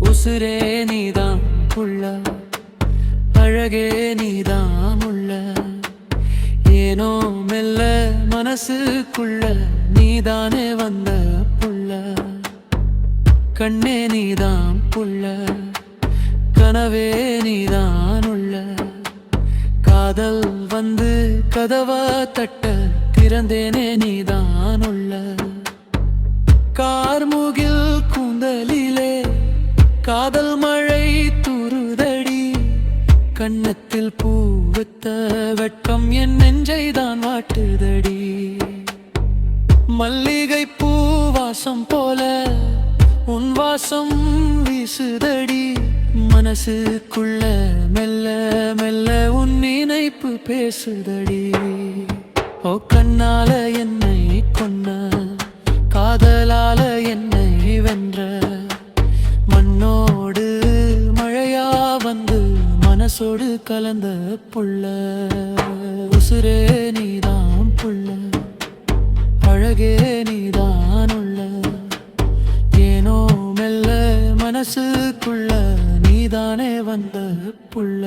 உசுரே நீதான் உள்ள அழகே நீதான் உள்ள ஏனோ மெல்ல மனசுக்குள்ள நீதானே வந்த புள்ள கண்ணே நீதான் புள்ள கனவே நீதான் உள்ள காதல் வந்து கதவ தட்ட திறந்தேனே நீதான் உள்ள கார்முகில் கூந்தலிலே காதல் மழை தூறுதடி கண்ணத்தில் பூவித்த வெட்கம் என் நெஞ்சை தான் வாட்டுதடி மல்லிகை பூவாசம் போல உன் வாசம் வீசுதடி மனசுக்குள்ள மெல்ல மெல்ல உன் நினைப்பு பேசுதடி ஓ கண்ணால என்னை கொன்ன காதலால என்னை வென்ற மண்ணோடு மழையா வந்து மனசோடு கலந்த புள்ள உசுரே நீதான் புள்ள அழகே நீதான் உள்ள ஏனோ மெல்ல மனசுக்குள்ள நீதானே வந்த புள்ள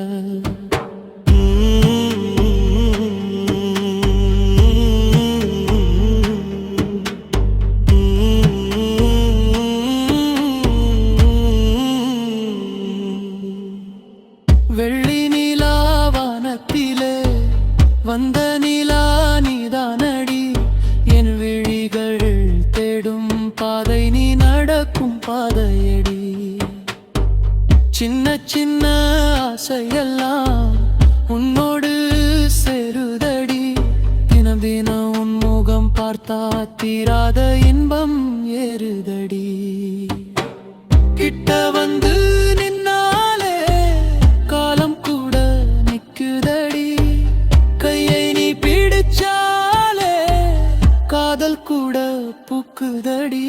வெள்ளி நிலா வானத்திலே வந்த நிலா நீதானடி என் விழிகள் தேடும் பாதை நீ நடக்கும் பாதையடி சின்ன சின்ன ஆசையெல்லாம் உன்னோடு சேருதடி தினம் தினம் உன் முகம் பார்த்தா தீராத இன்பம் ஏறுதடி கிட்ட வந்து நின்னாலே காலம் கூட நிக்குதடி கையை நீ பிடிச்சாலே காதல் கூட பூக்குதடி